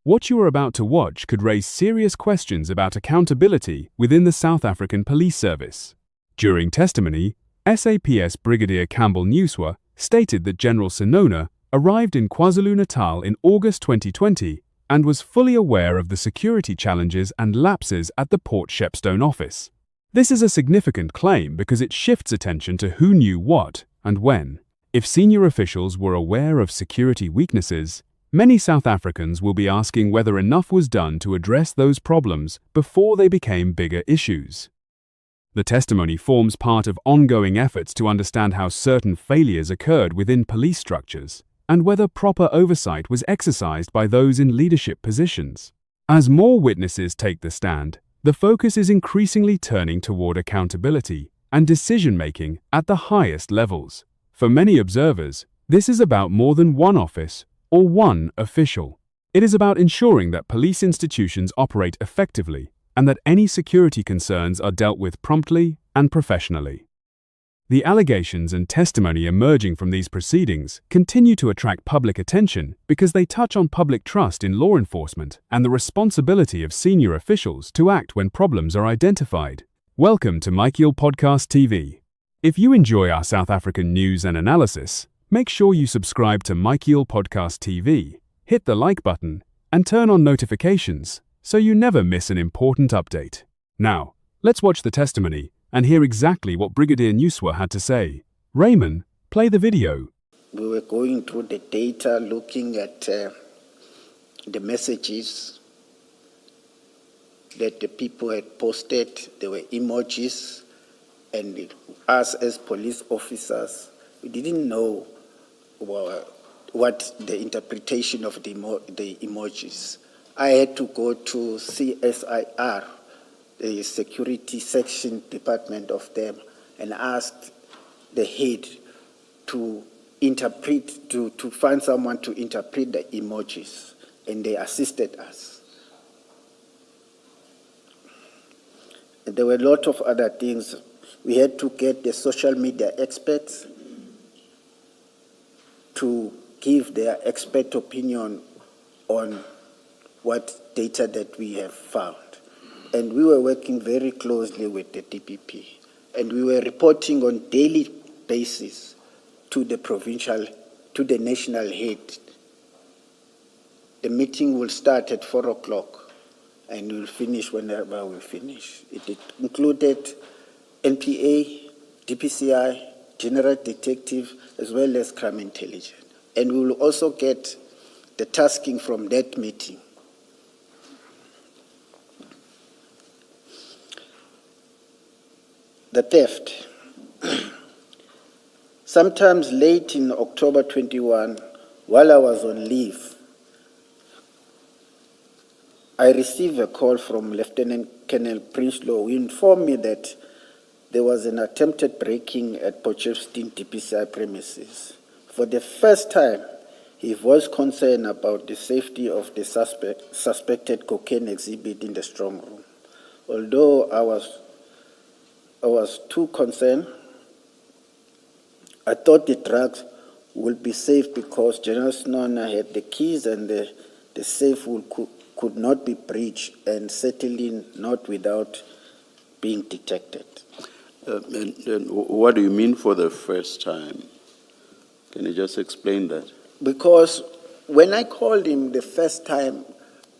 What you are about to watch could raise serious questions about accountability within the South African Police Service. During testimony, SAPS Brigadier Campbell Newswa stated that General Senona arrived in KwaZulu-Natal in August 2020 and was fully aware of the security challenges and lapses at the Port Shepstone office. This is a significant claim because it shifts attention to who knew what and when. If senior officials were aware of security weaknesses, many South Africans will be asking whether enough was done to address those problems before they became bigger issues. The testimony forms part of ongoing efforts to understand how certain failures occurred within police structures and whether proper oversight was exercised by those in leadership positions. As more witnesses take the stand, the focus is increasingly turning toward accountability and decision-making at the highest levels. For many observers, this is about more than one office or one official. It is about ensuring that police institutions operate effectively and that any security concerns are dealt with promptly and professionally. The allegations and testimony emerging from these proceedings continue to attract public attention because they touch on public trust in law enforcement and the responsibility of senior officials to act when problems are identified. Welcome to Michael Podcast TV. If you enjoy our South African news and analysis, make sure you subscribe to Michael Podcast TV, hit the like button, and turn on notifications so you never miss an important update. Now, let's watch the testimony and hear exactly what Brigadier Newswa had to say. Raymond, play the video. We were going through the data, looking at the messages that the people had posted. There were emojis, and us as police officers, we didn't know what the interpretation of the emojis. I had to go to CSIR, the security section department of them, and asked the head to interpret, to find someone to interpret the emojis, and they assisted us. And there were a lot of other things. We had to get the social media experts to give their expert opinion on what data that we have found. And we were working very closely with the DPP. And we were reporting on daily basis to the provincial, to the national head. The meeting will start at 4 o'clock and we'll finish whenever we finish. It included NPA, DPCI, General Detective, as well as Crime Intelligence. And we will also get the tasking from that meeting. The theft. Sometimes late in October 21, while I was on leave, I received a call from Lieutenant Colonel Prinsloo, who informed me that there was an attempted break-in at Potchefstroom DPCI premises. For the first time, he voiced concern about the safety of the suspected cocaine exhibit in the strong room. Although I was too concerned, I thought the drugs would be safe because General Senona had the keys and the safe could not be breached, and certainly not without being detected. And what do you mean for the first time? Can you just explain that? Because when I called him the first time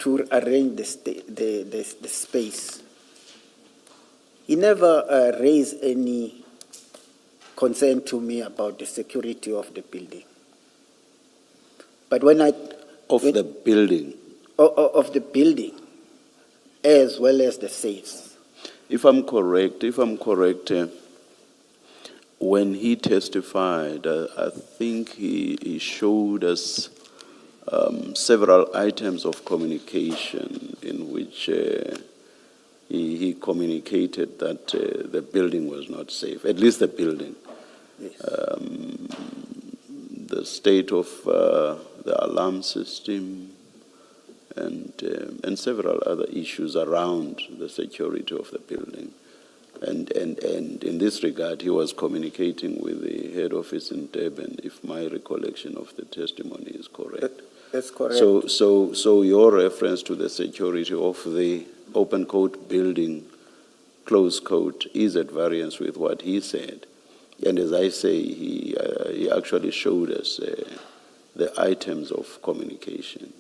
to arrange the space, he never raised any concern to me about the security of the building. But when I... the building? Of the building, as well as the safes. If I'm correct, when he testified, I think he showed us several items of communication in which he communicated that the building was not safe, at least the building. Yes. The state of the alarm system and several other issues around the security of the building. And in this regard, he was communicating with the head office in Durban, if my recollection of the testimony is correct. That's correct. So your reference to the security of the open court building, closed court, is at variance with what he said. And as I say, he actually showed us the items of communication.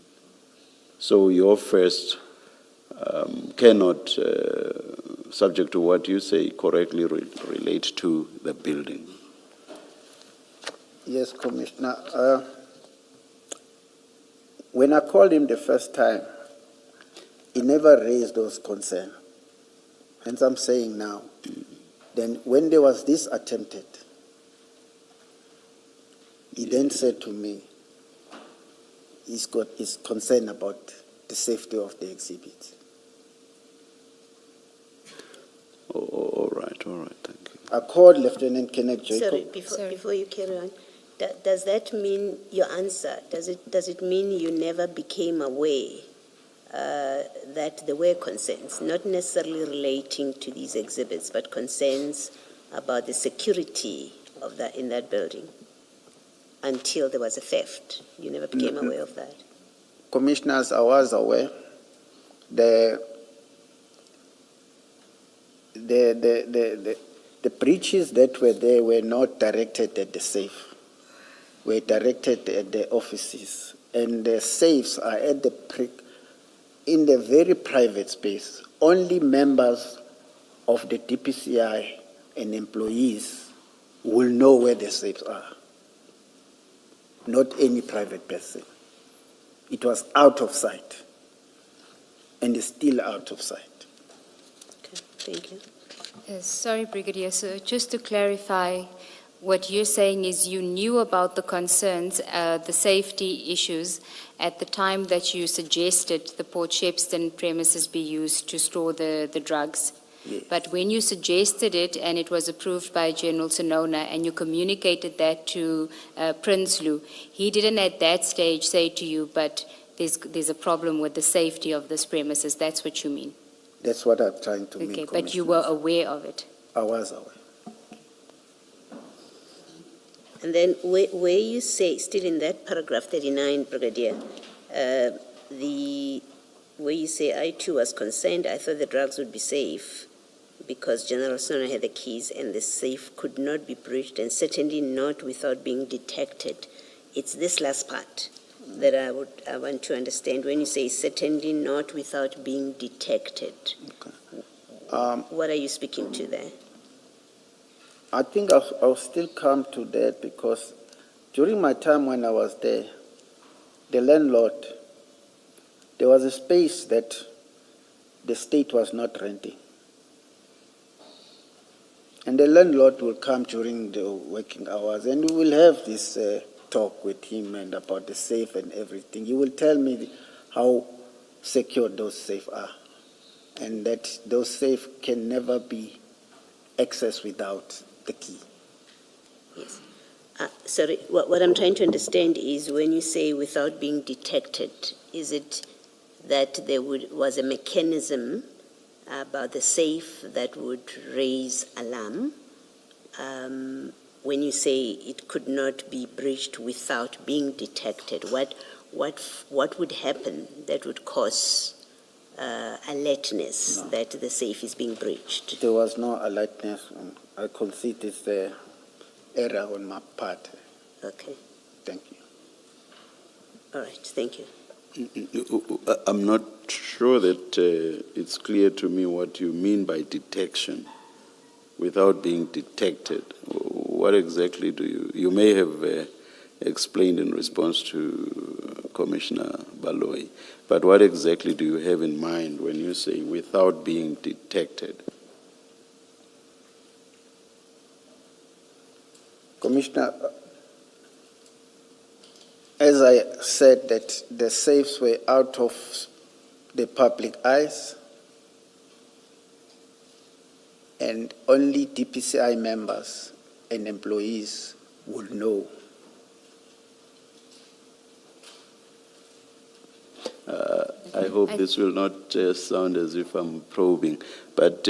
So your first cannot, subject to what you say, correctly relate to the building. Yes, Commissioner. When I called him the first time, he never raised those concerns. Hence I'm saying now. Then when there was this attempted, he then said to me, he's concerned about the safety of the exhibit. All right, thank you. I called Lieutenant Kenneth Jacob. Sorry, before you carry on, does that mean your answer? Does it mean you never became aware that there were concerns, not necessarily relating to these exhibits, but concerns about the security of that in that building until there was a theft? You never became aware of that? Commissioners, I was aware. The breaches that were there were not directed at the safe, were directed at the offices. And the safes are at in the very private space. Only members of the DPCI and employees will know where the safes are, not any private person. It was out of sight, and is still out of sight. Okay, thank you. Sorry, Brigadier. So just to clarify, what you're saying is you knew about the concerns, the safety issues, at the time that you suggested the Port Shepstone premises be used to store the drugs. Yes. But when you suggested it and it was approved by General Senona and you communicated that to Prince Lou, he didn't at that stage say to you, but there's a problem with the safety of this premises. That's what you mean? That's what I'm trying to mean. Okay, but you were aware of it? I was aware. And then where you say, still in that paragraph 39, Brigadier, where you say, I too was concerned, I thought the drugs would be safe because General Senona had the keys and the safe could not be breached and certainly not without being detected. It's this last part that I want to understand. When you say certainly not without being detected, Okay. what are you speaking to there? I think I'll still come to that because during my time when I was there, the landlord, there was a space that the state was not renting. And the landlord will come during the working hours and we will have this talk with him and about the safe and everything. He will tell me how secure those safes are and that those safes can never be accessed without the key. Yes. Sorry, what I'm trying to understand is when you say without being detected, is it that there was a mechanism about the safe that would raise alarm? When you say it could not be breached without being detected, what would happen that would cause alertness that the safe is being breached? There was no alertness. I concede it's the error on my part. Okay. Thank you. All right. Thank you. I'm not sure that it's clear to me what you mean by detection without being detected. What exactly do you may have explained in response to Commissioner Baloyi, but what exactly do you have in mind when you say without being detected? Commissioner, as I said that the safes were out of the public eyes and only DPCI members and employees would know. I hope this will not sound as if I'm probing, but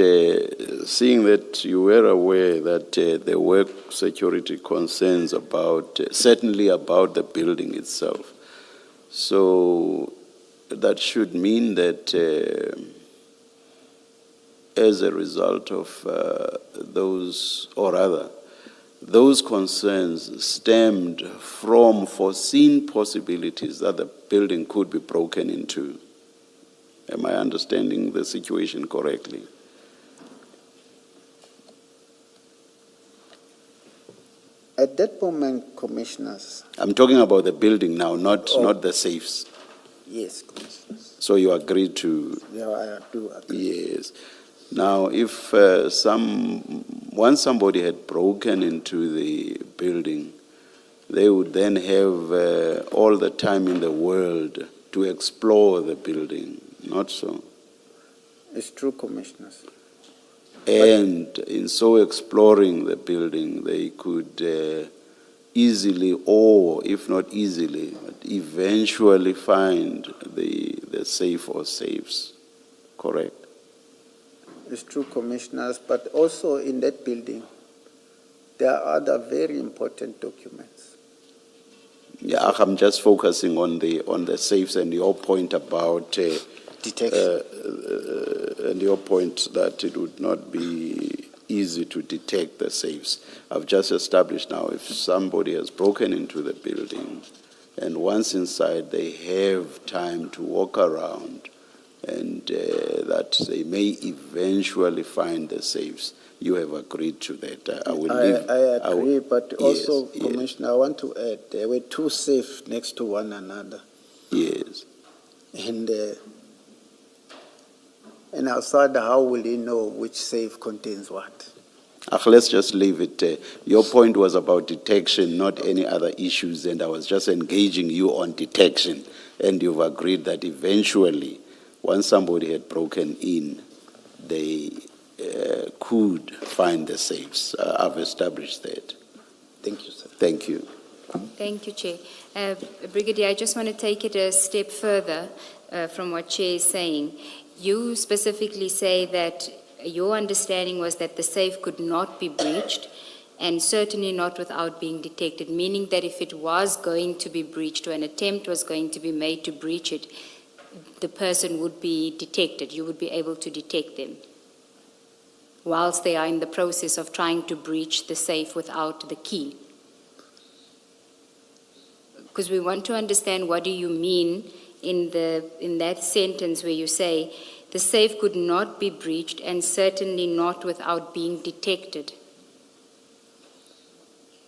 seeing that you were aware that there were security concerns about, certainly about the building itself, So that should mean that as a result of those, or rather, those concerns stemmed from foreseen possibilities that the building could be broken into. Am I understanding the situation correctly? At that moment, commissioners, I'm talking about the building now, not the safes. yes, commissioners, So you agree to? yeah, I do agree. Yes. Now, if once somebody had broken into the building, they would then have all the time in the world to explore the building, not so? It's true, commissioners. And in so exploring the building, they could easily, or if not easily, but eventually find the safe or safes, correct? It's true, commissioners, but also in that building, there are other very important documents. Yeah, I'm just focusing on the safes and your point about Detection. and your point that it would not be easy to detect the safes. I've just established now if somebody has broken into the building and once inside they have time to walk around and that they may eventually find the safes. You have agreed to that. I will leave. I agree, but also, yes. Commissioner, I want to add, there were two safes next to one another. Yes. And outside, how will he know which safe contains what? Let's just leave it. Your point was about detection, not any other issues, and I was just engaging you on detection, and you've agreed that eventually, once somebody had broken in, they could find the safes. I've established that. Thank you, sir. Thank you. Thank you, Chair. Brigadier, I just want to take it a step further from what Chair is saying. You specifically say that your understanding was that the safe could not be breached, and certainly not without being detected, meaning that if it was going to be breached or an attempt was going to be made to breach it, the person would be detected. You would be able to detect them whilst they are in the process of trying to breach the safe without the key. Because we want to understand, what do you mean in that sentence where you say the safe could not be breached and certainly not without being detected?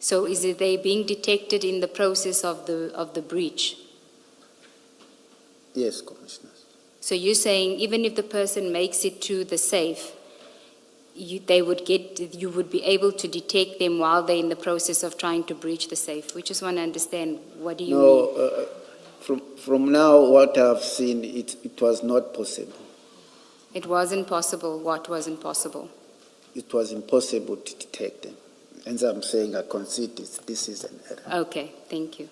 So is it they being detected in the process of the breach? Yes, commissioners. So you're saying even if the person makes it to the safe, you would be able to detect them while they're in the process of trying to breach the safe? We just want to understand, what do you mean? From now, what I've seen, it was not possible. It wasn't possible. What wasn't possible? It was impossible to detect them. And I'm saying I concede this is an error. Okay, thank you.